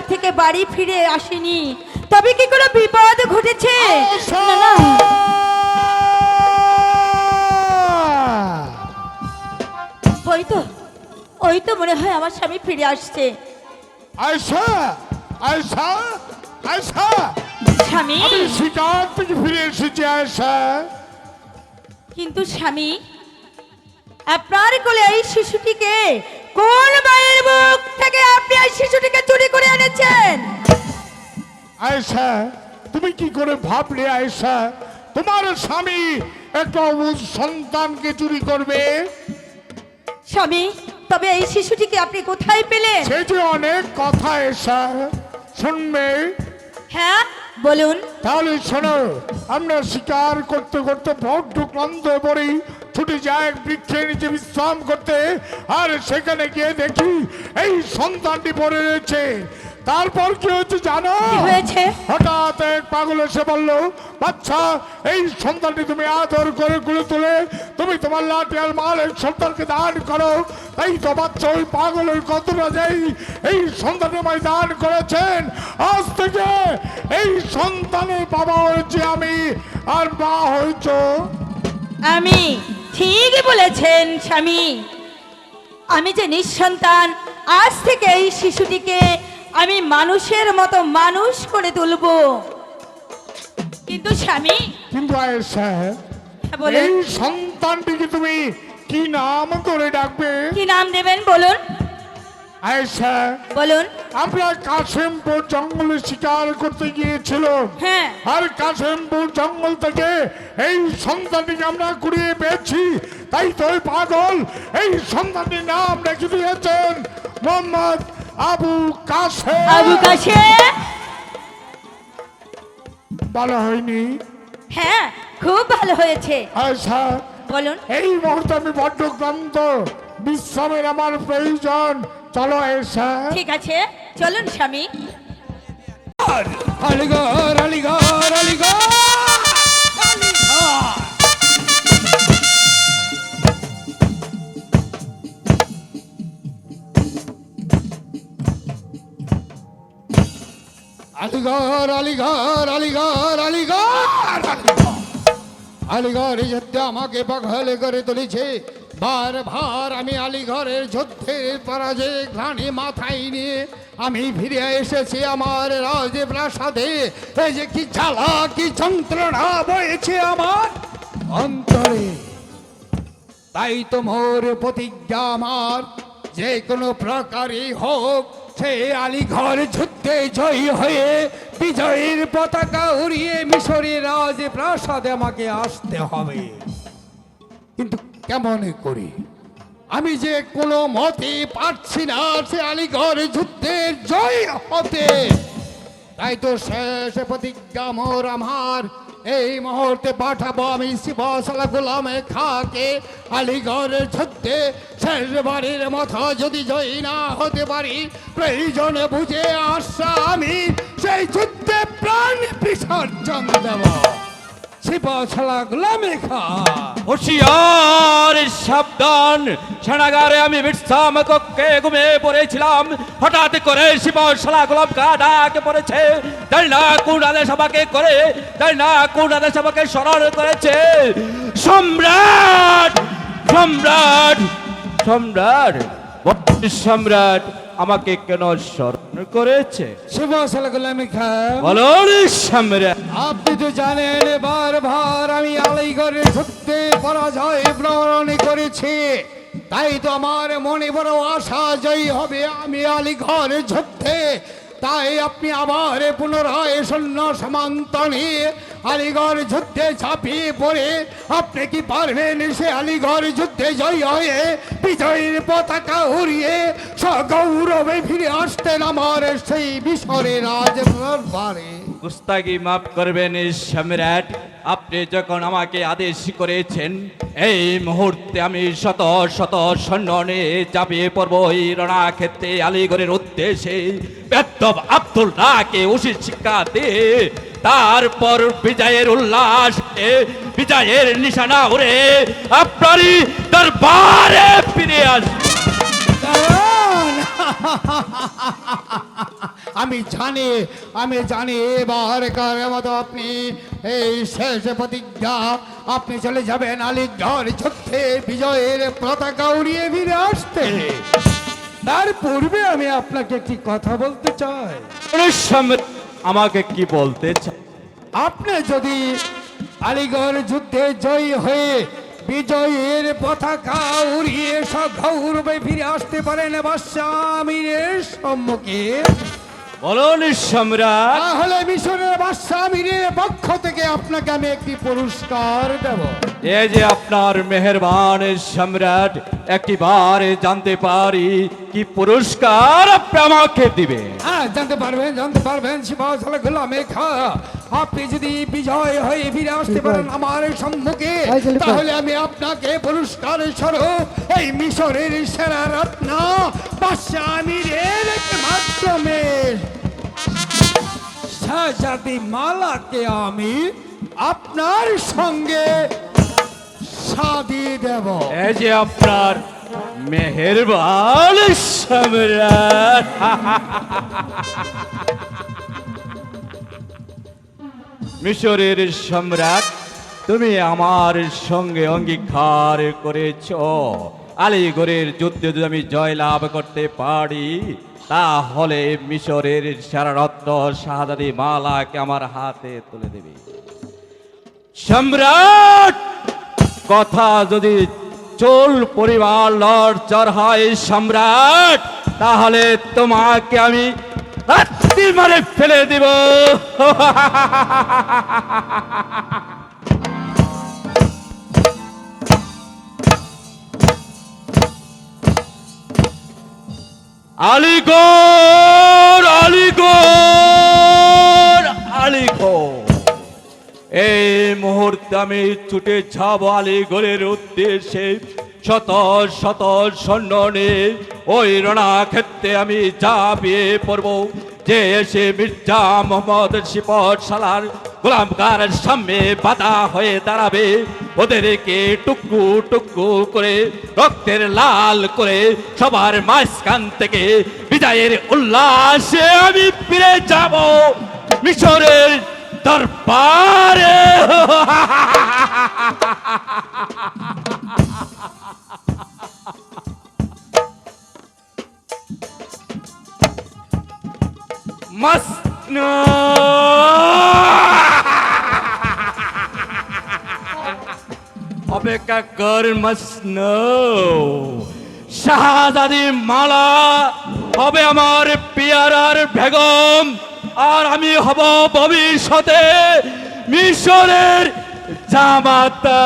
শিকার থেকে বাড়ি ফিরে আসেনি, তবে কি কোনো বিপদ ঘটেছে? না না, ওই তো মনে হয় আমার স্বামী ফিরে আসছে। আয়শা, আয়শা, আয়শা, স্বামী, আমি শিকার থেকে ফিরে এসেছি আয়শা। কিন্তু স্বামী, আপনার কোলে এই শিশুটিকে কোন মায়ের মুখ থেকে আপনি এই শিশুটিকে চুরি করে এনেছেন? আয়শা, তুমি কি করে ভাবলে আয়শা তোমার স্বামী একটা অবুঝ সন্তানকে চুরি করবে? স্বামী, তবে এই শিশুটিকে আপনি কোথায় পেলেন? সে যে অনেক কথা আয়শা, শুনবে? হ্যাঁ বলুন। তাহলে শোনো, আমরা শিকার করতে করতে বড্ড ক্লান্ত হয়ে পড়ি, ছুটে যায় এক বৃক্ষের নিচে বিশ্রাম করতে, আর সেখানে গিয়ে দেখি এই সন্তানটি পড়ে রয়েছে। তারপর কি হয়েছে জানো? কি হয়েছে? হঠাৎ এক পাগল এসে বলল, বাচ্চা, এই সন্তানটি তুমি আদর করে গুলে তুলে তুমি তোমার লাঠি আর মাল এই সন্তানকে দান করো। তাই তো বাচ্চা ওই পাগলের কতটা যাই এই সন্তানের মাই দান করেছেন। আজ থেকে এই সন্তানের বাবা হয়েছে আমি, আর মা হয়েছ আমি। ঠিকই বলেছেন স্বামী, আমি যে নিঃসন্তান, আজ থেকে এই শিশুটিকে আমি মানুষের মতো মানুষ করে তুলব। কিন্তু স্বামী, কিন্তু আয়েশা, বলুন। এই সন্তানটিকে তুমি কি নাম করে ডাকবে? কি নাম দেবেন বলুন? আয়েশা, বলুন। আমরা কাশিমপুর জঙ্গলে শিকার করতে গিয়েছিল, হ্যাঁ। আর কাশিমপুর জঙ্গল থেকে এই সন্তানটিকে আমরা কুড়িয়ে পেয়েছি। তাই তো ওই পাগল এই সন্তানটির নাম রেখে দিয়েছেন মোহাম্মদ আবু কাশেম। আবু কাশেম? ভালো হয়নি? হ্যাঁ, খুব ভালো হয়েছে। আচ্ছা, বলুন। এই মুহূর্তে আমি বড্ড ক্লান্ত, বিশ্রামের আমার প্রয়োজন। চলো এসা। ঠিক আছে, চলুন স্বামী। আলিগড় আলিগড় আলিগড় আলিগড় আলিগড় আলিগড় আলিগড় আলিগড় যুদ্ধে আমাকে পাগল করে তুলেছে। বারবার আমি আলিগড়ের যুদ্ধের পরাজয় ঘানি মাথায় নিয়ে আমি ফিরে এসেছি আমার রাজপ্রাসাদে। এই যে কি জ্বালা, কি যন্ত্রণা বয়েছে আমার অন্তরে। তাই তো মোর প্রতিজ্ঞা আমার, যে কোনো প্রকারই হোক সে আলিগড় যুদ্ধে জয়ী হয়ে বিজয়ের পতাকা উড়িয়ে মিশরের রাজপ্রাসাদে আমাকে আসতে হবে। কিন্তু কেমন করি? আমি যে কোনো মতে পারছি না সে আলিগড় যুদ্ধের জয় হতে। তাই তো শেষ প্রতিজ্ঞা মোর আমার, এই মুহূর্তে পাঠাবো আমি শিবশালা গোলামে খাকে আলিগড় যুদ্ধে। শেষবারের মতো যদি জয়ী না হতে পারি, প্রয়োজন বুঝে আসা আমি সেই যুদ্ধে প্রাণ বিসর্জন দেব। শিবশালা গোলামে খা। হুঁশিয়ার, সাবধান! সেনাগারে আমি বিশ্রাম কক্ষে ঘুমিয়ে পড়েছিলাম, হঠাৎ করে শিবশালা গোলাম কা ডাকে পড়েছে। তাই না কোন আদেশ আমাকে করে, তাই না কোন আদেশ আমাকে স্মরণ করেছে। সম্রাট, সম্রাট, সম্রাট, সম্রাট আমাকে কেন স্মরণ করেছে? শিবশালা গোলামে খা। বলুন সম্রাট। আপনি তো জানেন বারবার আমি আলিগড়ের যুদ্ধে পরাজয় বরণ করেছি। তাই তো আমার মনে বড় আশা জয়ী হবে আমি আলিগড় যুদ্ধে। তাই আপনি আবার পুনরায় সৈন্য সামন্ত নিয়ে আলিগড় যুদ্ধে ঝাঁপিয়ে পড়ে আপনি কি পারবেন সে আলিগড় যুদ্ধে জয়ী হয়ে বিজয়ের পতাকা উড়িয়ে সগৌরবে ফিরে আসতেন আমার সেই মিশরের রাজদরবারে? গুস্তাগি মাফ করবেন সম্রাট, আপনি যখন আমাকে আদেশ করেছেন এই মুহূর্তে আমি শত শত সৈন্য নিয়ে চাপিয়ে পড়ব এই রণাক্ষেত্রে আলিগড়ের উদ্দেশ্যে। বেদ্যব আব্দুল্লাহকে উচিত শিক্ষা দিয়ে তারপর বিজয়ের উল্লাস, বিজয়ের নিশানা উড়ে আপনারই দরবারে ফিরে আসবে। আমি জানি এবার কার মতো আপনি এই শেষ প্রতিজ্ঞা আপনি চলে যাবেন আলীগড় যুদ্ধে বিজয়ের পতাকা উড়িয়ে ফিরে আসতে। তার পূর্বে আমি আপনাকে একটি কথা বলতে চাই। সম্রাট আমাকে কি বলতে চান? আপনি যদি আলীগড় যুদ্ধে জয়ী হয়ে বিজয়ের পতাকা উড়িয়ে সগৌরবে ফিরে আসতে পারেন বাদশাহ আমিরের সম্মুখে, বলুন সম্রাট। তাহলে মিশরের বাদশাহ আমিরের পক্ষ থেকে আপনাকে আমি একটি পুরস্কার দেব। এই যে আপনার মেহেরবান সম্রাট, একটিবার জানতে পারি কি পুরস্কার আপনি আমাকে দিবে? হ্যাঁ, জানতে পারবেন শিবাজল গোলামে খা, আপনি যদি বিজয় হয়ে ফিরে আসতে পারেন আমার সম্মুখে, তাহলে আমি আপনাকে পুরস্কার স্বরূপ এই মিশরের সেরা রত্ন বাদশাহ আমিরের মাধ্যমে শাহজাদি মালাকে আমি আপনার সঙ্গে শাদি দেব। এই যে আপনার মেহেরবান সম্রাট। মিশরের সম্রাট, তুমি আমার সঙ্গে অঙ্গীকার করেছ আলীগড়ের যুদ্ধে যদি আমি জয়লাভ করতে পারি, তাহলে মিশরের সেরা রত্ন শাহজাদি মালাকে আমার হাতে তুলে দেবে। সম্রাট, কথা যদি চুল পরিবার লড়চড় হয় সম্রাট, তাহলে তোমাকে আমি রাত্রি মারে ফেলে দিব। আলীগড়, আলীগড়, আলীগড়। এই মুহূর্তে আমি ছুটে যাব আলীগড়ের উদ্দেশ্যে। শত শত সৈন্য নিয়ে ওই রণাক্ষেত্রে আমি ঝাঁপিয়ে পড়ব। যে এসে মির্জা মোহাম্মদ সিপট সালার গোলামগার সামনে বাধা হয়ে দাঁড়াবে, ওদেরকে টুকু টুকু করে রক্তের লাল করে সবার মাঝখান থেকে বিজয়ের উল্লাসে আমি ফিরে যাব মিশরের দরবারে। অপেক্ষা কর মসনো। শাহজাদি মালা হবে আমার পিয়ারার বেগম, আর আমি হব ভবিষ্যতে মিশরের জামাতা।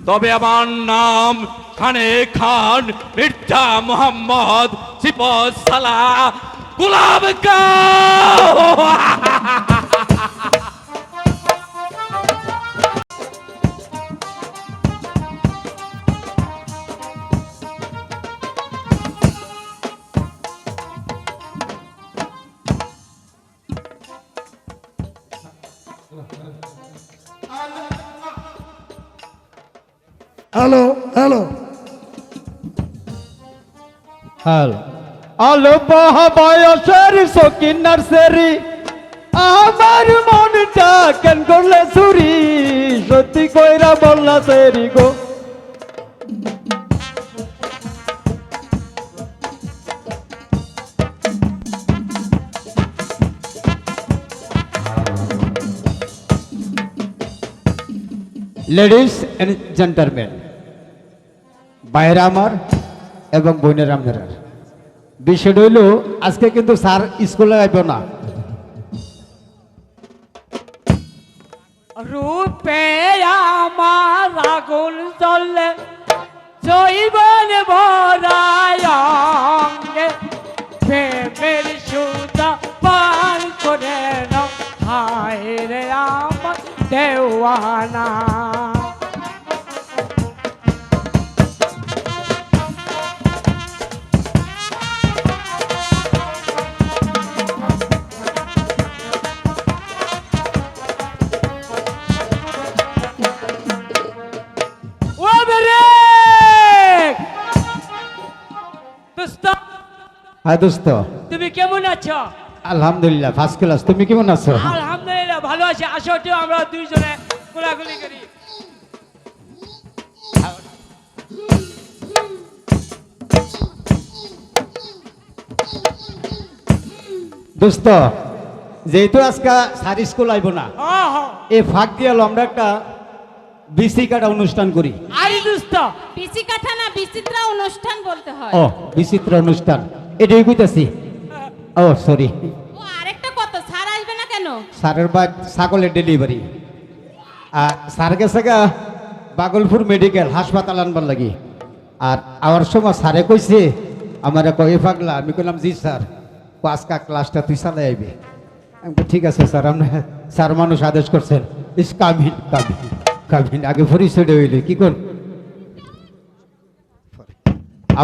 তবে আমার নাম খানে খান মির্জা মোহাম্মদ সিপত সালাহ গোলামগার। হ্যালো হ্যালো হ্যালো আলো বাহা বয়সের সকিন নার্সারি, আমার মনটা কেন করলে চুরি, সত্যি কইরা বললা সেরি গো। লেডিস এন্ড জেন্টলম্যান, বাইরে আমার এবং বোনের আপনারা, বিষয়টা হইল আজকে কিন্তু স্যার স্কুলে আইব না। রূপে আমার আগুন জ্বললে জৈবন ভরায়ঙ্গে, প্রেমের সুতা পান করে নাও, হায় রে আমার দেওয়ানা। হ্যাঁ দোস্ত, তুমি কেমন আছো? আলহামদুলিল্লাহ ফার্স্ট ক্লাস। তুমি কেমন আছো? আলহামদুলিল্লাহ ভালো আছি। আসো তো আমরা দুইজনে কোলাকুলি করি। দোস্ত, যেহেতু আজকে স্যার স্কুল আইব না, এই ফাঁক দিয়ে আমরা একটা বিসি কাটা অনুষ্ঠান করি। আরে দোস্ত, পিসি কাঠা না বিচিত্র অনুষ্ঠান বলতে হয়। ও বিচিত্র অনুষ্ঠান, এটাই কইতাছি। ও সরি, ও আরেকটা কত স্যার আসবে না কেন? স্যারের বাদ ছাগলের ডেলিভারি। আর স্যার গেছে গা বাগলপুর মেডিকেল হাসপাতাল আনবার লাগি। আর আমার সময় স্যারে কইছে আমার কয়ে পাগলা। আমি কইলাম জি স্যার, আজকা ক্লাসটা তুই চালাই আইবি। আমি কই, ঠিক আছে স্যার। আপনি স্যার মানুষ আদেশ করছেন। ইস কামিন কামিন কামিন, আগে পরিচয় হইলে কি কর।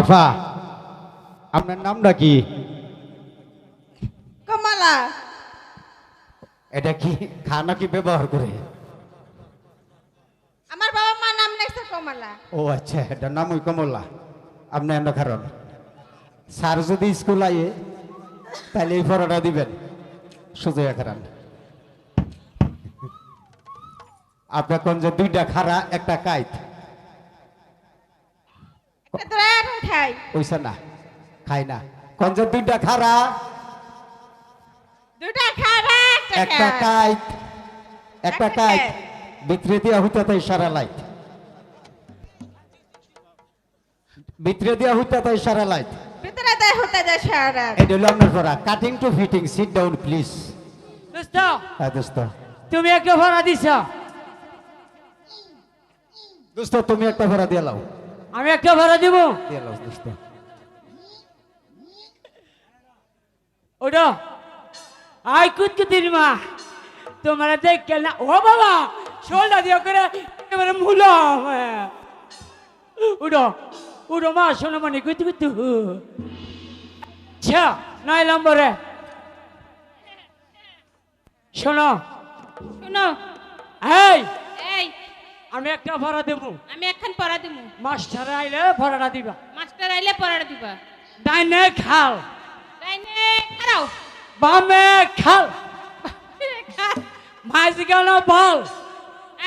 আফা, আপনার নামটা কি? কমলা। এটা কি খানা কি ব্যবহার করে? আমার বাবা মা নাম লেখছে কমলা। ও আচ্ছা, এটার নাম ওই কমলা। আপনি এমন কারণ স্যার যদি স্কুল আইয়ে তাহলে এই পড়াটা দিবেন সুজয়া খারান। আপনার কোন যে দুইটা খারা একটা কাইত খাই ওইসা না, খাই না। কোন যে দুইটা খারা দুটা খারা একটা কাইত, একটা কাইত ভিতরে দিয়া হইতে তাই সারা লাইট, ভিতরে দিয়া হইতে তাই সারা লাইট। ভিতরে দেয় হতে দেয় সারা। এটা হলো আপনার পড়া। Cutting to fitting, sit down please. দোস্ত হ্যাঁ দোস্ত। তুমি একটা ভাড়া দিছ, দোস্ত তুমি একটা ভাড়া দিয়ে লাও। আমি একটা ভাড়া দিব। দিয়ে লাও দোস্ত। ওটা আই কুতকুতির মা তোমার দেখ না। ও বাবা, শোলটা দিয়ে করে একেবারে মুলো। উড়ো উড়ো মা, শোনো মানে কুতু কুতু। আচ্ছা, 9 নম্বরে শোনো। শুনো, এই এই আমি একটা ভাড়া দেব। আমি এখন পড়া দিমু। মাস্টার আইলে ভাড়াটা দিবা। মাস্টার আইলে পড়াটা দিবা। ডাইনে খাল, ডাইনে খারাও। বামে খাল, মাঝখানে বল।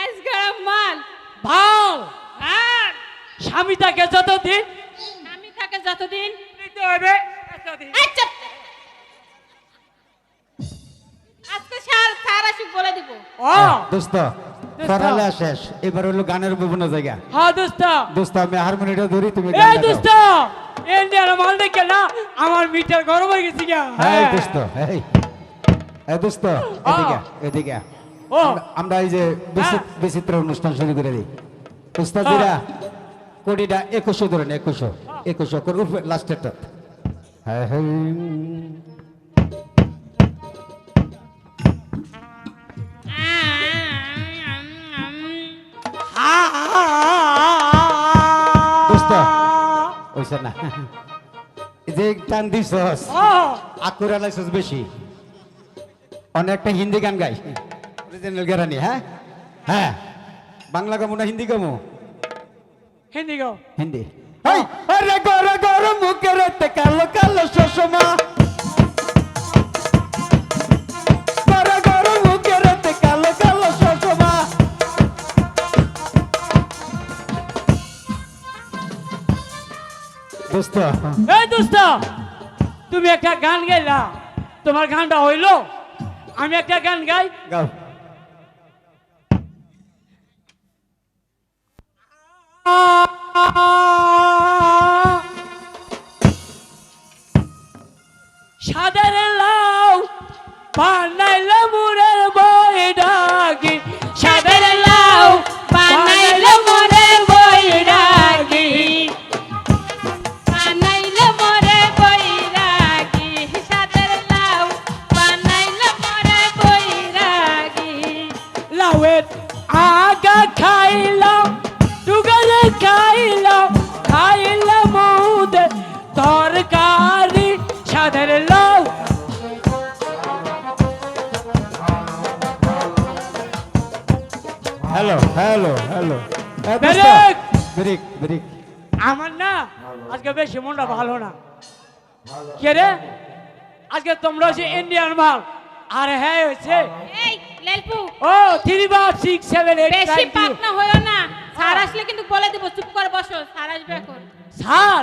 আজগার মাল ভাল আর স্বামী থাকে যতদিন আমি থাকে যতদিন। দিতে হবে ততদিন। এই চুপ। আজকে স্যার স্যার আসুক বলে দিব। ও দোস্ত পড়ালে শেষ, এবার হলো গানের বিভিন্ন জায়গা। হ্যাঁ দোস্ত। দোস্ত আমি হারমোনিয়ামটা ধরি, তুমি এই গান গাও। দোস্ত, ইন্ডিয়ার মাল দেখে না আমার মিটার গরম হয়ে গেছে গা। এই দোস্ত, এই দোস্ত এদিকে এদিকে। ও আমরা এই যে বিচিত্র অনুষ্ঠান শুরু করে দিই। উস্তাদিরা কোডিটা 2100 ধরেন, 2100 করে লাস্টেরটা। হ্যাঁ হ্যাঁ দোস্ত ওইসা না, এই যে টান দিছস ও আকুরা লাইছস বেশি। অনেকটা হিন্দি গান গাই, অরিজিনাল গারানি। হ্যাঁ হ্যাঁ, বাংলা গামো না হিন্দি গামো? হিন্দি গাও। হিন্দি। এই আরে গর গর মুখের তে কালো কালো চশমা, গর গর মুখের তে কালো কালো চশমা। দোস্ত এই দোস্ত, তুমি একটা গান গাইলা, তোমার গানটা হইলো। আমি একটা গান গাই। গাও। সাদের লাউ বানাইলে মুরের বই ডাকি, সাদের লাউ বানাইলে মোরে বৈরাগী, বানাইলে মোরে বৈরাগী, সাদের লাউ বানাইলে মোরে বৈরাগী। লাউয়ের আগা খাইলাম, দুগালে খাইলাম, খাইলাম মুদে তরকারি, সাদের লাউ। Hello hello hello. Break. Break break. আমার না আজকে বেশি মনটা ভালো না। কে রে আজকে তোমরা হচ্ছে ইন্ডিয়ান মাল আর হ্যাঁ হচ্ছে এই লেলপু ও 3 বা 6 7 8 বেশি পাকনা হইও না স্যার আসলে কিন্তু বলে দেব চুপ করে বসো স্যার আসবে এখন স্যার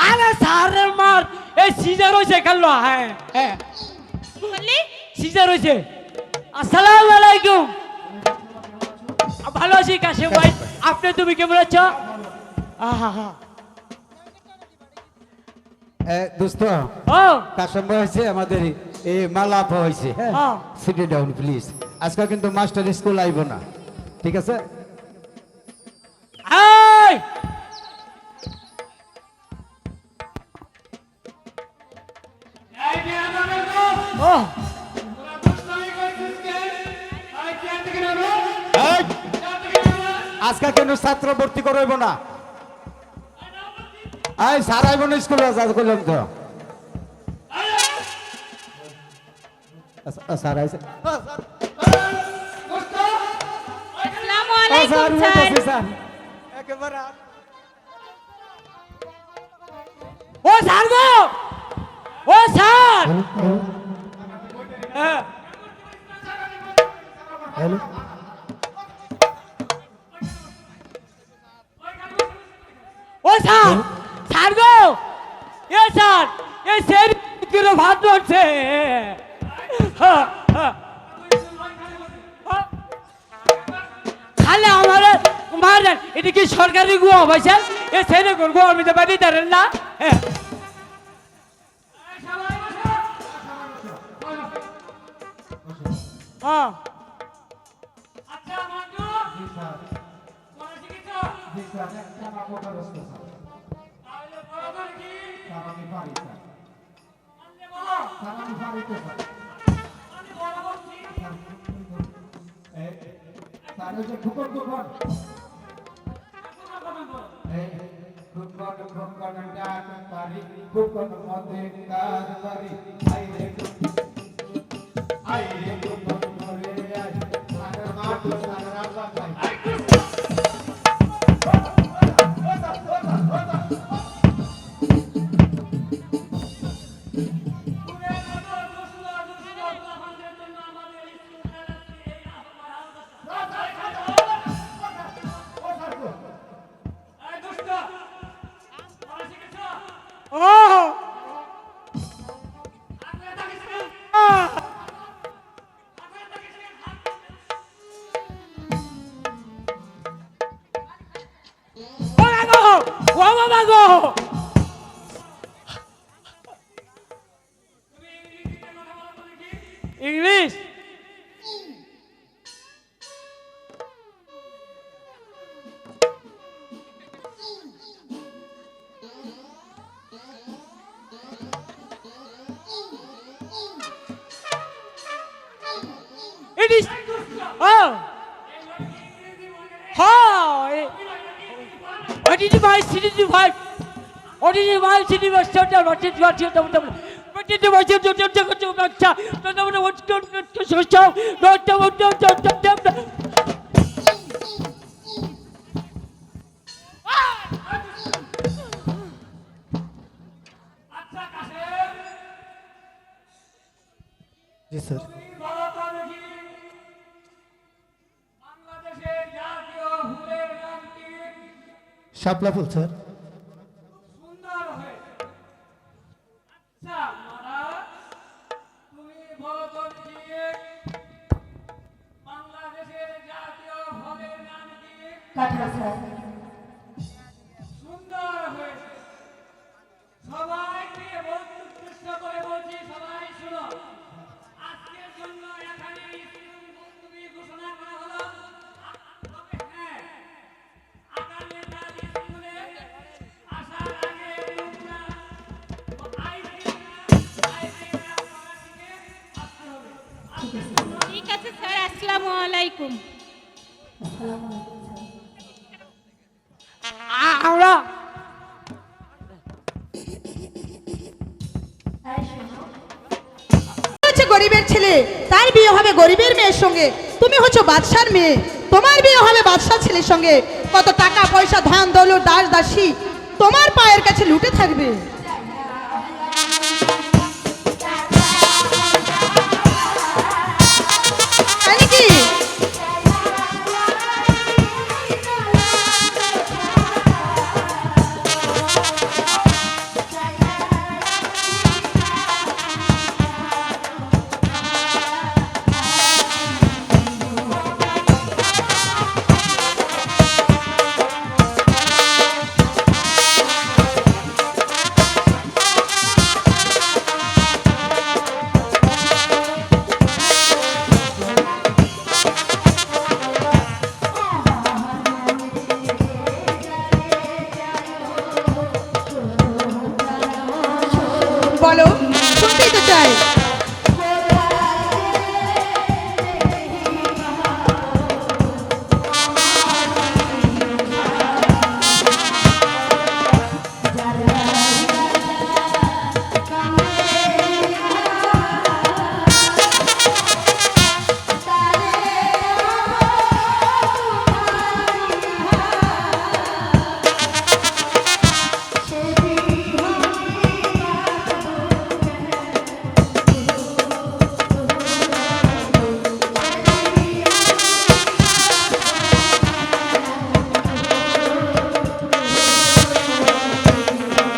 আরে স্যারের মার এই সিজার হইছে খেললো হ্যাঁ হ্যাঁ কি বললি সিজার হইছে আসসালামু আলাইকুম ভালো আছি কাশেম ভাই আপনি তুমি কেমন আছো আহা হা দোস্ত ও কাশম ভাই হয়েছে আমাদের এই মালাপ হয়েছে হ্যাঁ হ্যাঁ। সিটি ডাউন প্লিজ আজকে কিন্তু মাস্টার স্কুল আইব না ঠিক আছে এই ও এই, আজকে কেন ছাত্র ভর্তি করব না এই স্যার আইব না স্কুলে যা করলাম তো স্যার আইছে আসসালামু স্যার আলাইকুম স্যার উঠেছি, স্যার একেবারে ও স্যার গো ও স্যার হ্যাঁ। ও স্যার স্যার গো এ স্যার এ সের কিলো ভাত ধরছে খালে আমার মারেন এটা কি সরকারি গুয়া ভাইসা এ সেরে কোন গুয়া আমি তো বাড়ি দাঁড়েন না হ্যাঁ হ্যাঁ ও বাবা গো English It is. Oh. Oh. What did you buy? City to buy? What did you buy? City was shut down. What did you buy? What did you buy? G sir Shapla full sir সুন্দর হয়েছে সবাইকে বন্ধুত্ব করে বলছি সবাই শুনো আজকের জন্য এখানে তুমি ঘোষণা করা হলো তবে হ্যাঁ আগামী কাল স্কুলে আসার আগে তোমরা ঠিক আছে স্যার আসসালামু আলাইকুম আমরা হচ্ছে গরিবের ছেলে তার বিয়ে হবে গরিবের মেয়ের সঙ্গে তুমি হচ্ছে বাদশার মেয়ে তোমার বিয়ে হবে বাদশার ছেলের সঙ্গে কত টাকা পয়সা ধান দৌলত দাস দাসী তোমার পায়ের কাছে লুটে থাকবে একটাই।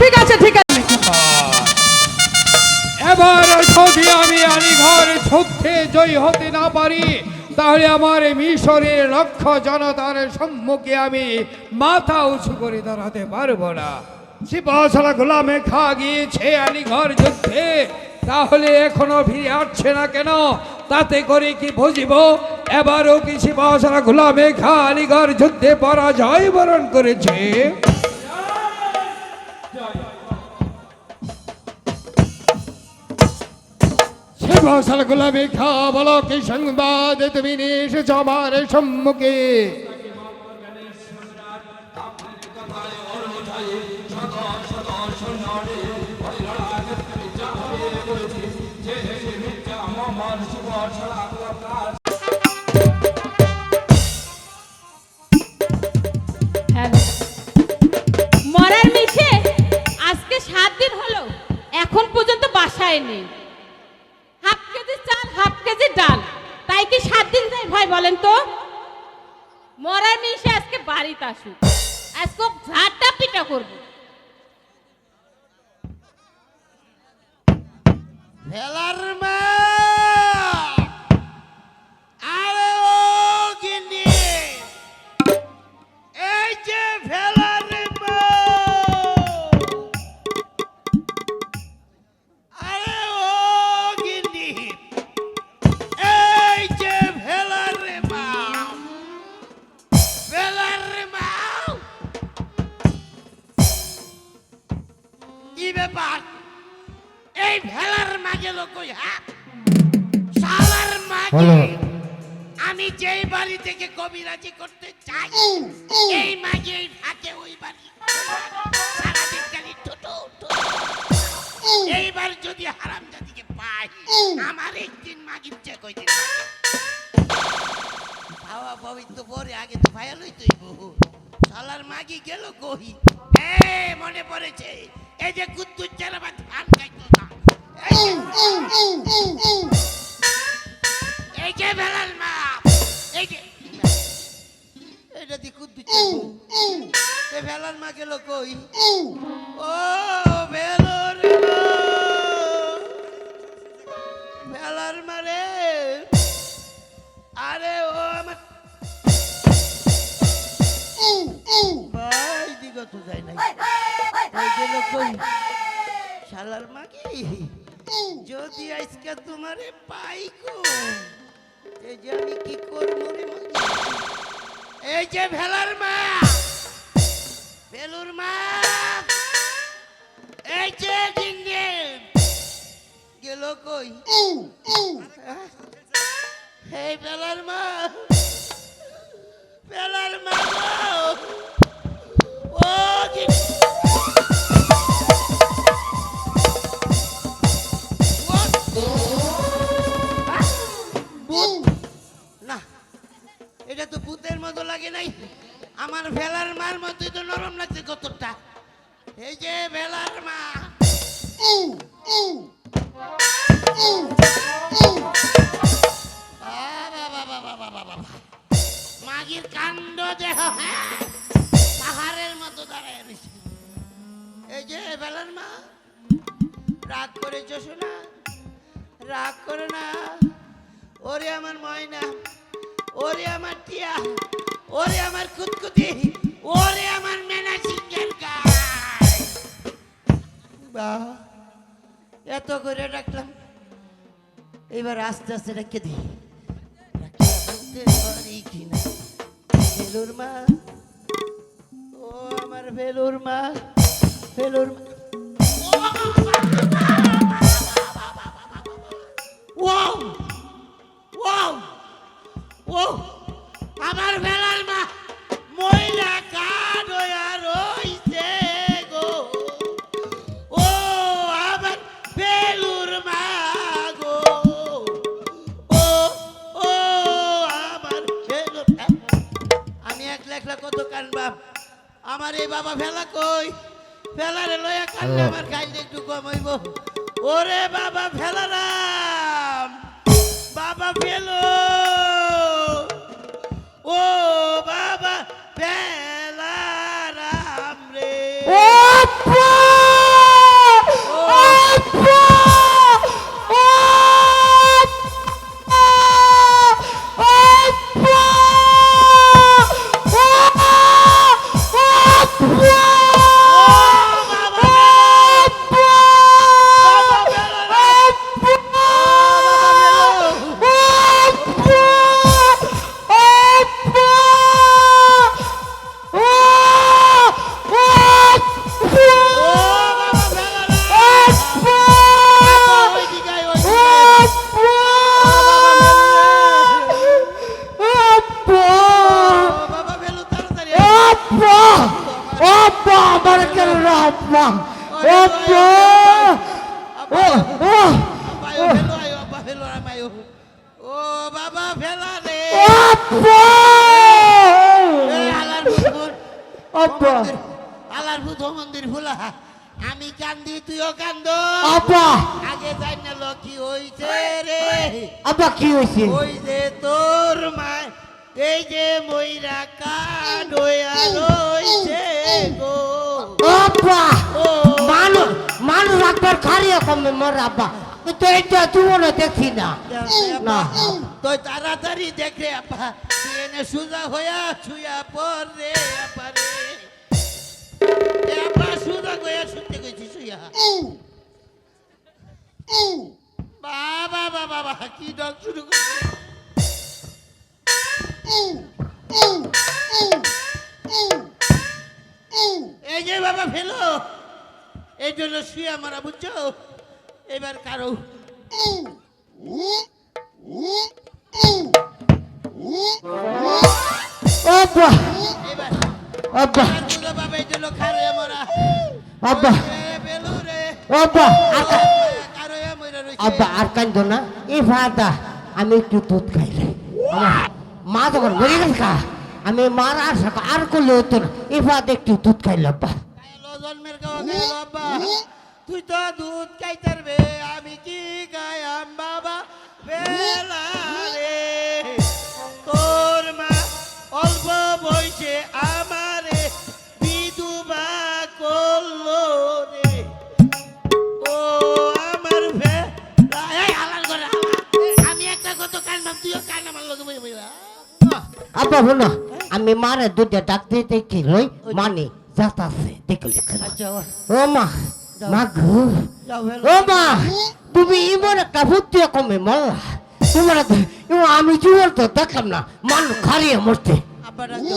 ঠিক আছে ঠিক আছে। এবার যদি আমি আলিঘর যুদ্ধে জয়ী হতে না পারি, তাহলে আমার এই মিশরের লক্ষ জনতার সম্মুখে আমি মাথা উঁচু করে দাঁড়াতে পারবো না। সিপাহসালা গোলামে খা গিয়েছে আলিঘর যুদ্ধে, তাহলে এখনো ফিরে আসছে না কেন? তাতে করে কি বুঝিব এবারও কি সিপাহসালা গোলামে খা আলিঘর যুদ্ধে পরাজয় বরণ করেছে? সিপাহসালা গোলামে খা, বলো কি সংবাদ তুমি নিয়ে এসেছো আমার সম্মুখে? হ্যালো, মরার মিছে আজকে 7 দিন হলো, এখন পর্যন্ত বাসায় নেই। হাফ কেজি চাল, হাফ কেজি ডাল, তাই কি 7 দিন যায় ভাই বলেন তো? মরার মিছে আজকে বাড়িতে আসুক, আজকে ঝাড়টা পিটা করবো। ভেলার মা, আরে ও গিন্নি, এই যে ভেলার মা, আরে ও গিন্নি, এই যে ভেলার মা, ভেলার মা, কি ব্যাপার? এই ভেলার মা গেল কই? হ্যাঁ, শালার মা কে? আমি যেই বাড়ি থেকে কবিরাজি করতে চাই, এই মাগে এই ফাঁকে ওই বাড়ি সারাদিন খালি ঠুটু ঠুটু। এইবার যদি হারামজাদিকে পাই, আমার একদিন মাগির চেক ওই দিন লাগে। বাবা পবিত্র পরে আগে তো ভাইয়ালই তুই বহু শালার মাগি গেল কই? মনে পড়েছে, এই যে কুদ্দুস চারাবাদ ধান খাইতো না, এই যে ভেলার মা, এই যে এটা দি কুদ্দুস ভেলার মা গেল কই? ও ভেলোর মা, ভেলার মা রে, আরে ও আমার ভাই দিগত যায় নাই, ওই গেল কই? শালার মা কি? যদি আজকে তোমারে পাই গো, এই যে আমি কি করবো রে মা? এই যে ভেলার মা, ভেলুর মা, এই যে ডিঙ্গে গেল কই? এই ভেলার মা, ভেলার মা গো, ও না, এটা তো ভূতের মতো লাগে নাই, আমার ভেলার মার মতোই তো নরম লাগছে কতটা। এই যে ভেলার মা, মাগির কাণ্ড দেহ পাহাড়ের মতো দাঁড়ায় রয়েছে। এই যে ভেলার মা, রাগ করেছ শোনা, রাগ করে না। ওরে আমার ময়না, ওরে আমার টিয়া, ওরে আমার কুতকুতি, ওরে আমার মেনা সিংহের গায়। বাহ, এত করে ডাকলাম, এবার আস্তে আস্তে রেখে দিই, বলতে পারি কিনা। ভেলুর মা, ও আমার ভেলুর মা, ভেলুর মা, ওয়াও ওয়াও ও আমার বেলার মা ময়লা কাঠ হইয়া রইছে গো ও আমার বেলুর মা গো ও ও আমার বেলুর আমি একলা একলা কত কানবাম আমার এই বাবা ফেলা কই ফেলারে লইয়া কান্দে আমার খাইলে একটু কম হইব ওরে বাবা ফেলারাম বাবা ফেলো ও বাবা ফেলারাম রে ও বাবা ফেলা রে আলার ভূত মন্দির ভুলা আমি কান্দি তুইও কান্দ আগে যাই না লক্ষ্মী হইছে রে আব্বা কি হয়েছে ওই যে তোর মা এই যে ময়রা কাঠ হইয়া রইছে গো আব্বা ও মানুষ মানুষ একবার খারিয়ে কমে মর আব্বা তো এটা তুই দেখছি না না তুই তাড়াতাড়ি দেখে আপা তুই এনে সুজা হইয়া ছুয়া পর রে আপা রে এ আপা সুজা হইয়া শুনতে কইছি ছুয়া বাবা বাবা বাবা কি ডক শুরু করছে এই যে বাবা ফেলো এই জন্য শুয়া মারা বুঝছো এবার কারো আব্বা এবার আব্বা আর বুঝো বাবা এই জন্য খারো মারা আব্বা ফেলো রে আব্বা কারো মরা রইছে আব্বা আর কান্দ না এই ফাদা আমি একটু দুধ খাইলে আমার মা যখন মরে গেছে আমি মার আর করলে হতো না এই ফাদা একটু দুধ খাইলে আব্বা খাইলো জন্মের গাওয়া খাইলো আব্বা তুই তো দুধ খাইতারবে আমি কি গায়াম বাবা বেলা রে তোর মা অল্প বয়সে আমারে বিধবা করলো রে ও আমার আমি একটা কত কান্নাম তুইও কান্না মারলো তুমি আব্বা শোনো আমি মারে দুধে ডাক দিয়ে দেখি লই মানে যাতাছে দেখলে আচ্ছা ও মা মা গো যাও ও মা তুমি ইমন একটা ভূত কমে মরলা তোমার আমি জীবন তো দেখলাম না মানুষ খারিয়ে মরতে আব্বা ডাকো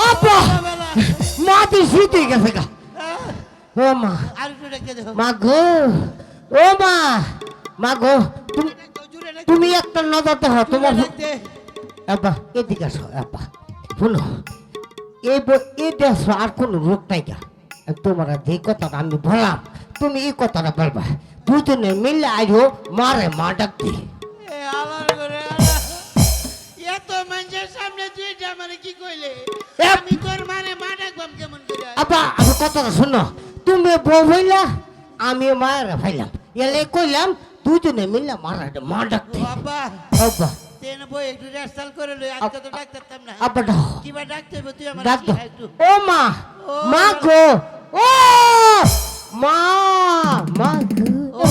আব্বা মা তুই শুতে গেছে গা ও মা আর একটু ডেকে দেবো মা গো ও মা গো জুড়ে ডেকে তুমি একটা নজর দেখো তোমার দেখতে আব্বা এদিকে আসো আব্বা শোনো এই দেশ আর কোনো রোগ নাই গা তোমার যে কথাটা আমি বললাম তুমি এই কথাটা বলবা দুজনে মিলে আইও মারে মা ডাকতে এ আলার করে আলা এত মানুষের সামনে তুই এটা মানে কি কইলে আমি তোর মানে মা ডাকবাম কেমন করে আব্বা আমি কথাটা শোনো তুমি বউ হইলা আমি মায়েরা ভাইলাম এলে কইলাম দুজনে মিলে মারা মা ডাকতে ও আব্বা আব্বা তেন বই একটু রেস্টাল করে লই আজকে তো ডাক্তারতাম না আব্বা ডাক কিবা ডাকতে হবে তুই আমার ডাক কি দাও। একটু ও মা ও মা গো ও মা মা গো ও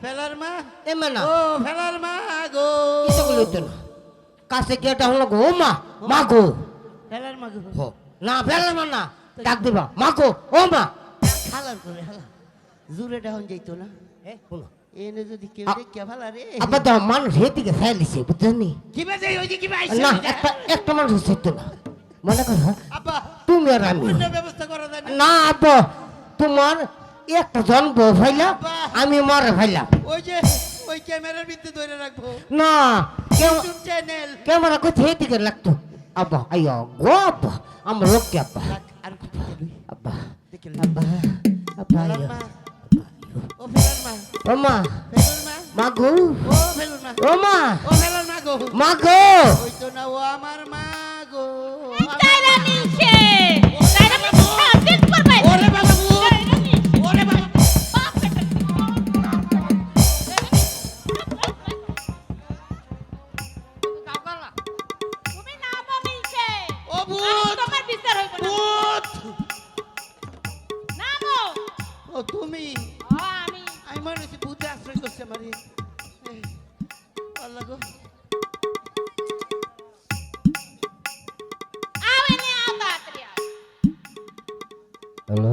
ফেলার মা এমে না ও ফেলার মা গো এটা বলে তো না কাছে কেটা হলো গো ও মা গো ফেলার মা গো হো না ফেলে না ডাক দিবা মা গো ও মা হালার করে হালা জুরে ডাউন যাইতো না এ শুনো এনে যদি কেউ দেখে ভালা রে আব্বা তো মানুষ হেদিকে ফেলিছে বুঝছনি কিবা যাই ওই যে কিবা আইছে না একটা মানুষ হচ্ছে না মনে করো আব্বা তুমি আর আমি অন্য ব্যবস্থা করা যায় না না আব্বা তোমার একটা জন্ম ভাইলা আমি মরে ফেললাম ওই যে ওই ক্যামেরার ভিতরে ধরে রাখবো না ইউটিউব চ্যানেল ক্যামেরা কোথায় দিকে লাগতো আব্বা আইয়া গো আব্বা আমার লোককে আব্বা আর আব্বা দেখে আব্বা আব্বা ফেলার আইয়া। মা ও ফেলার মা ও মা ফেলার মা মা গো ও ফেলার মা ও মা ও ফেলার মা গো মা গো ওই তো না ও আমার মা গো তাইরা মিশে তাইরা মিশে সাবজেক্ট করবে ওরে বাবা ওরে বাবা তুমি নামো মিশে ও ভূত তোমার বিচার হইব না ভূত নামো ও তুমি আমি আমি মনে হচ্ছে ভূতে আশ্রয় করছে আমার আল্লাহ গো আও এনে আও তাড়াতাড়ি আও হ্যালো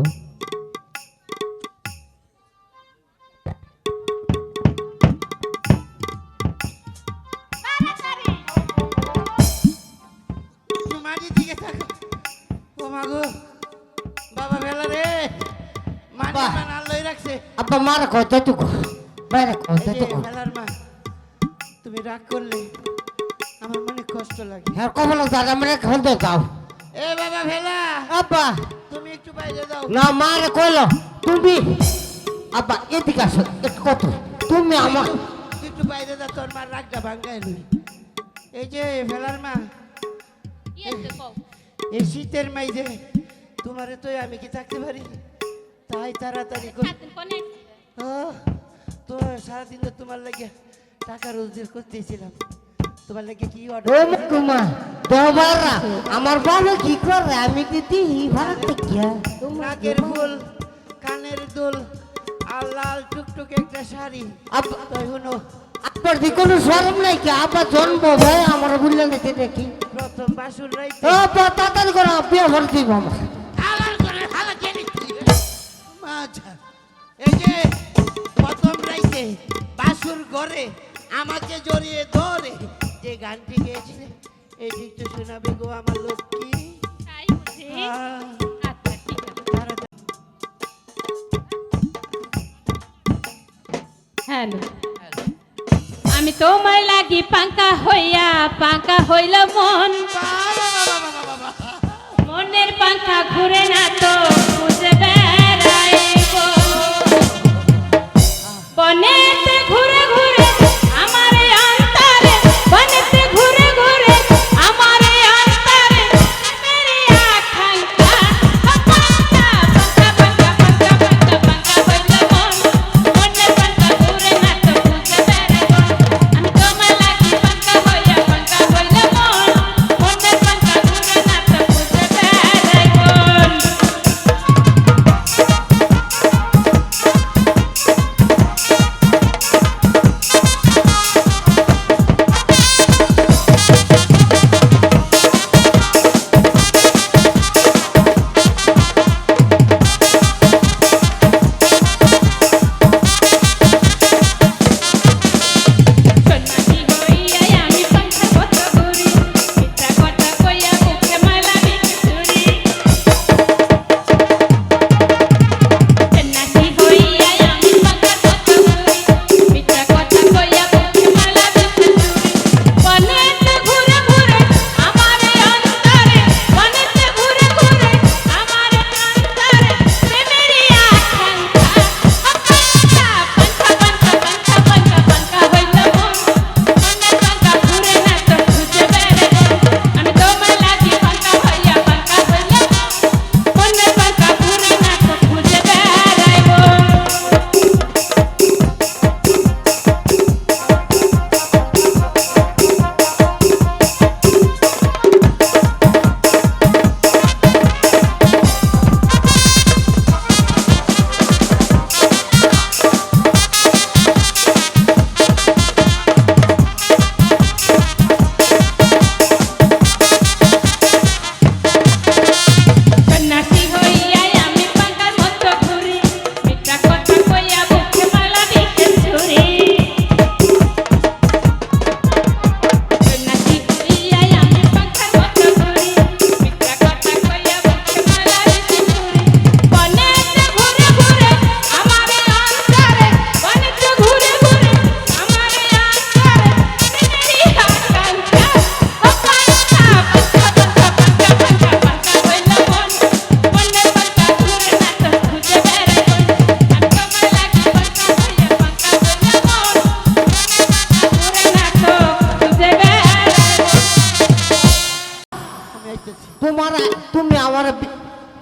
তাড়াতাড়ি একটু মাটির দিকে থাকো ও মা গো বাবা ভেলা রে মানি বাহ। মান আল্লাহ রাখছে আব্বা মারা কতটুকু বাইরে এই যে কতটুকু ভেলার মা তুমি রাগ করলে আমার মনে কষ্ট লাগে হ্যাঁ কবল দাদা আমরা খেলতে যাও এ বাবা ভেলা আব্বা তুমি একটু বাইরে দাও না মারে কইলো তুমি আব্বা এদিকে আসো একটু কত তুমি আমার একটু বাইরে দাও তোর মার রাগটা ভাঙ্গাই লই এই যে ভেলার মা ইয়েতে কও এই শীতের মাইজে তোমারে তো আমি কি থাকতে পারি তাই তাড়াতাড়ি কর সাতদিন কোনে ও তো সারাদিন তো তোমার লাগে টাকা রোজগার করতেছিলাম তোমার লাগে কি ও অর্ডার মুকুমা দেওবারা আমার বাবা কি করে আমি কি দিই ভাড়া থেকে নাকের ফুল কানের দুল আর লাল টুকটুক একটা শাড়ি আব্বা তাই হলো আপনার দি কোনো শরম নাই কি আব্বা জন্ম ভাই আমার বুঝলেন দেখে দেখি প্রথম বাসুর রাইতে ও তাড়াতাড়ি করে বিয়ে ভরে দিব আমার হালার করে হালা কেন মাঝা এই যে প্রথম রাইতে বাসুর ঘরে আমাকে জড়িয়ে ধরে যে গানটি গেয়েছিলে এটি একটু শোনাবে গো আমার লক্ষ্মী তাই বুঝি আহ, আচ্ছা ঠিক আছে তাড়াতাড়ি। হ্যালো আমি তোমার লাগি পাঙ্কা হইল মন মনের পাঙ্খা ঘুরে না তো খুঁজে বেড়াইব বনেতে ঘুরে ঘুরে আমার অন্তরে বনেতে ঘুরে ঘুরে আমার অন্তরে মেরি আকাঙ্ক্ষা পাঙ্কা পাঙ্কা পাঙ্কা পাঙ্কা পাঙ্কা পাঙ্কা হইল মন মনের পাঙ্খা ঘুরে না তো খুঁজে বেড়াইব আমি তোমার লাগি পাঙ্কা হইল মন মনের পাঙ্খা ঘুরে না তো খুঁজে বেড়াইব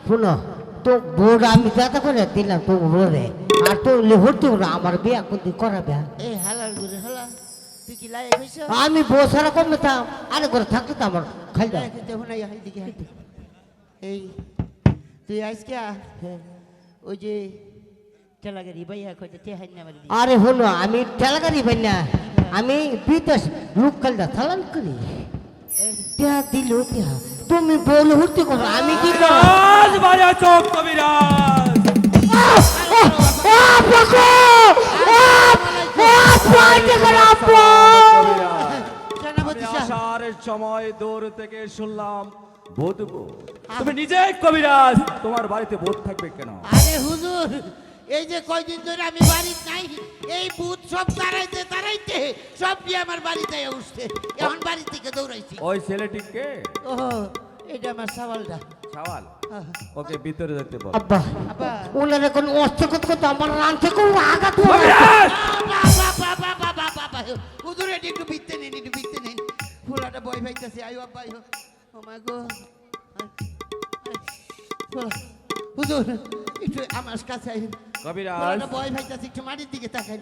শুনো তো বোর আমি দাদা করে দিলাম তো বোরে আর তো ভর্তি করে আমার বিয়া করতে করাবে এই হালার ঘুরে হালা তুই কি লাইক হইছ আমি বউ সারা কমে থাম আরে করে থাকতে তো আমার খাই দাও দেখুন এই হাই দিকে হাই দিকে। এই তুই আজকে ওই যে টেলাগাড়ি ভাইয়া কইতে তে হাই না মারি দি। আরে হলো আমি ঠেলাগাড়ি ভাই না আমি বিদেশ লোক কালদা থালান করি তিয়া দিল তিয়া তুমি বউ ভর্তি করো আমি কি করো আজ বাজা চোখ কবিরাজ আমি আসার সময় দূর থেকে শুনলাম ভূত ভূত। তুমি নিজে কবিরাজ, তোমার বাড়িতে ভূত থাকবে কেন? আরে হুজুর এই যে কয়দিন ধরে আমি বাড়িতে নাই এই ভূত সব তাড়াইতে তাড়াইতে সব দিয়ে আমার বাড়িতে উঠছে এখন বাড়ি থেকে দৌড়াইছি। ওই ছেলেটিকে ও এটা আমার সওয়ালটা সওয়াল, ওকে ভিতরে যেতে বল। আব্বা আব্বা ওনার এখন অস্ত্র করতে আমার রান থেকে আঘাত কবিরাজ! হুজুর এটি একটু বিতে নেন একটু বিতে নেন ফুলাটা বই ভাইতেছে আয়ো আব্বা আয়ো ও মা গো হুজুর একটু আমার কাছে আইন কবিরাজ! ফুলাটা বই ভাইতেছে একটু মাটির দিকে তাকান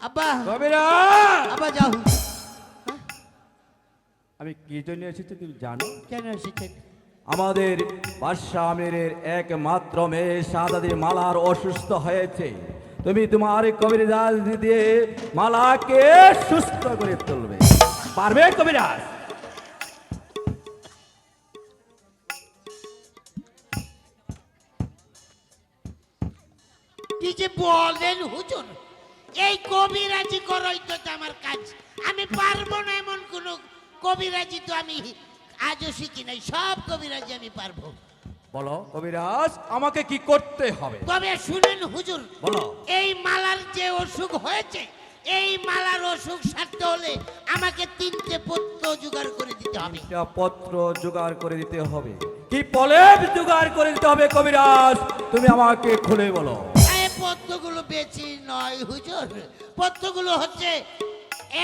আব্বা কবিরাজ! আব্বা যাও আমি কি জন্য এসেছি তুমি জানো? কেন এসেছেন আমাদের বাদশাহ আমিরের একমাত্র মেয়ে শাহাদাদি মালার অসুস্থ হয়েছে, তুমি তোমার কবিরাজ দিয়ে মালাকে সুস্থ করে তুলবে, পারবে কবিরাজ? কি যে বলেন হুজুর এই কবিরাজি করই তো আমার কাজ আমি পারবো না এমন কোন কবিরাজি তো আমি আজও শিখি নাই সব কবিরাজি আমি পারবো। বলো কবিরাজ, আমাকে কি করতে হবে? তবে শুনেন হুজুর বলো। এই মালার যে অসুখ হয়েছে এই মালার অসুখ সারতে হলে আমাকে 3টে পত্র জোগাড় করে দিতে হবে। একটা পত্র জোগাড় করে দিতে হবে। কি প্রলেপ জোগাড় করে দিতে হবে কবিরাজ? তুমি আমাকে খুলে বলো। এই পত্রগুলো বেশি নয় হুজুর, পত্রগুলো হচ্ছে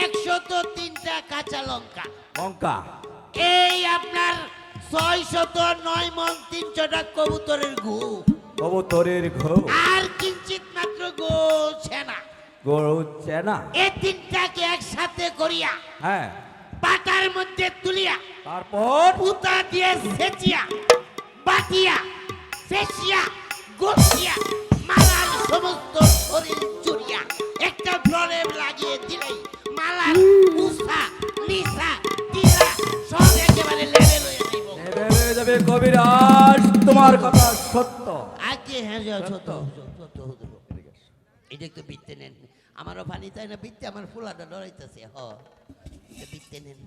103টা কাঁচা লঙ্কা, লঙ্কা, এই আপনার 609 মণ 300টা কবুতরের গু, কবুতরের ঘৌ, আর কিঞ্চিত মাত্র গো ছেনা, গরু চেনা, এই 3টাকে একসাথে করিয়া হ্যাঁ, পাটার মধ্যে তুলিয়া তারপর পুতা দিয়ে সেচিয়া বাটিয়া ফেসিয়া গছিয়া মালার সমস্ত শরীর চুরিয়া একটা প্রলেপ লাগিয়ে দিলেই মালার উষা লিসা টিলা সব একেবারে লেভেল হয়ে যাইব। নেবে যাবে কবিরাজ, তোমার কথা সত্য। আজকে হ্যাঁ ছোট ছোট এটা একটু বিত্তে নেন, আমারও পানি তাই না বিত্তে আমার ফুলাটা ডরাইতেছে বিত্তে নেন।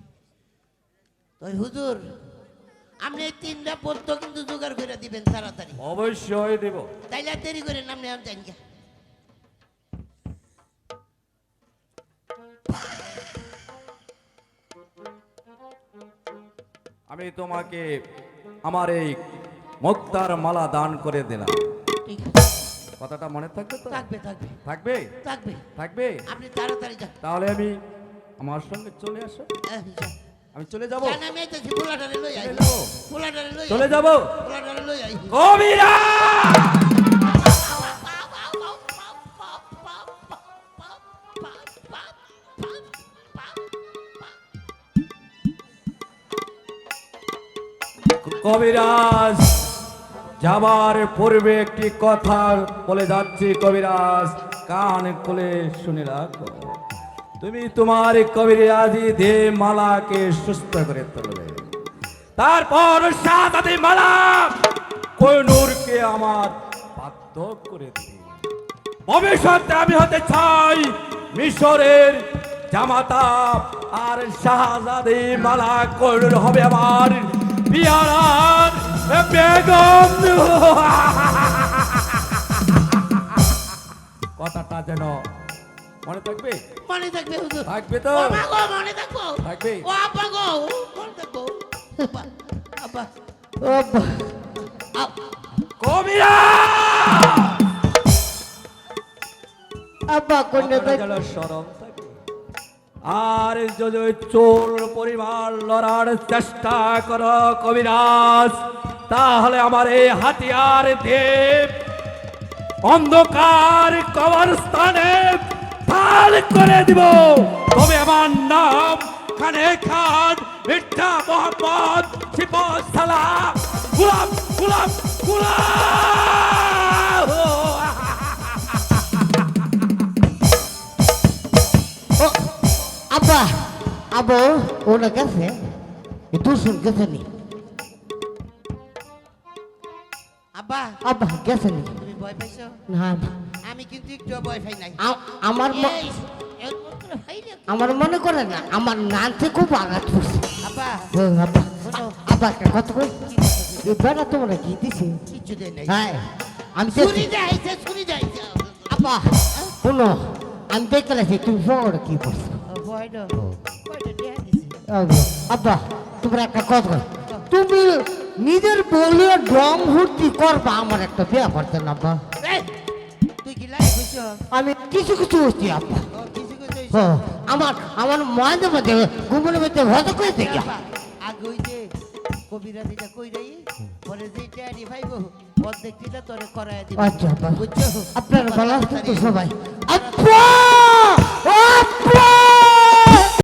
তো হুজুর আপনি এই 3টা পত্র কিন্তু জোগাড় করে দিবেন তাড়াতাড়ি। অবশ্যই দেব। তাইলে আর দেরি করে নাম নেওয়া যান গে। আমি তোমাকে আমার এই মুক্তার মালা দান করে দিলাম, ঠিক আছে, কথাটা মনে থাকবে তো? থাকবে থাকবে থাকবে? থাকবে। থাকবে? আপনি তাড়াতাড়ি যান। তাহলে আমি আমার সঙ্গে চলে আসো, যান। আমি চলে যাব। জান আমি এইতেছি ফুলাটারে লই আই, চলে যাবো। ফুলাটারে লই চলে আই, যাব ফুলাটারে লই আই। কবিরাজ! কবিরাজ যাবার পূর্বে একটি কথা বলে যাচ্ছি কবিরাজ, কান খুলে শুনে রাখো। তুমি তোমার কবিরাজি দিয়ে মালাকে সুস্থ করে তুলবে, তারপর শাহাদাতি মালা কোহিনূরকে আমার বাধ্য করে দিবে। ভবিষ্যতে আমি হতে চাই মিশরের জামাতা, আর শাহজাদি মালা কোহিনূর হবে আমার পিয়ারার বেগম। কথাটা যেন মনে থাকবে? মনে থাকবে হুজুর? থাকবে তো? ও মা গো, মনে থাকবো? থাকবে। ও আব্বা গো, মনে থাকবো? আব্বা, আব্বা, আব্বা। কবিরাজ! আব্বা কন্যা কথাটা যেন স্মরণ থাকে। আর যদি চোর পরিমাণ লড়ার চেষ্টা করো কবিরাজ, তাহলে আমার এই হাতিয়ার দেব অন্ধকার কবরস্থানে ঢাল করে দিব। তবে আমার নাম খানে খান মির্জা মোহাম্মদ সিফত সালাম গুলাম গুলাম গুলাম। ও আব্বা আবো ওরা গেছে দুশন গেছে নি আব্বা আব্বা গেছে নি তুমি ভয় পাইছো? না আমি কিন্তু একটু ভয় পাই নাই। আমার এই, এর মতো হইলে কি? আমার মনে করে না আমার নাচে খুব আঘাত করছে আব্বা আব্বা শোনো, আব্বা একটা কথা কই এই বেড়া তোমরা কি দিছে কিচ্ছু দেয় নাই। হ্যাঁ আমি ছুরি দেখাইছে, ছুরি দেখাইছে। আব্বা শোনো আমি দেখতে লাগছি তুমি ফোন কি করছো ভয়টা ভয়টা দেয়া দিছে। আব্বা তোমরা একটা কথা কই তুমি নিজের বলে ড্রম ভর্তি করবা আমার একটা বিয়া করতে না আব্বা এই, তুই কি লাই কইছ? আমি কিছু কিছু হচ্ছি আব্বা কিছু কিছু হ্যাঁ, আমার মাঝে মাঝে ঘুমনের মধ্যে ভয় করে দেখি আগে ওই যে কবিরাজিটা কই রাই পরে যে ট্যাডি ভাইবো অর্ধেকটা তোরে করায় দিব। আচ্ছা আব্বা বুঝছো? আপনার ভালো আছেন তো সবাই আব্বা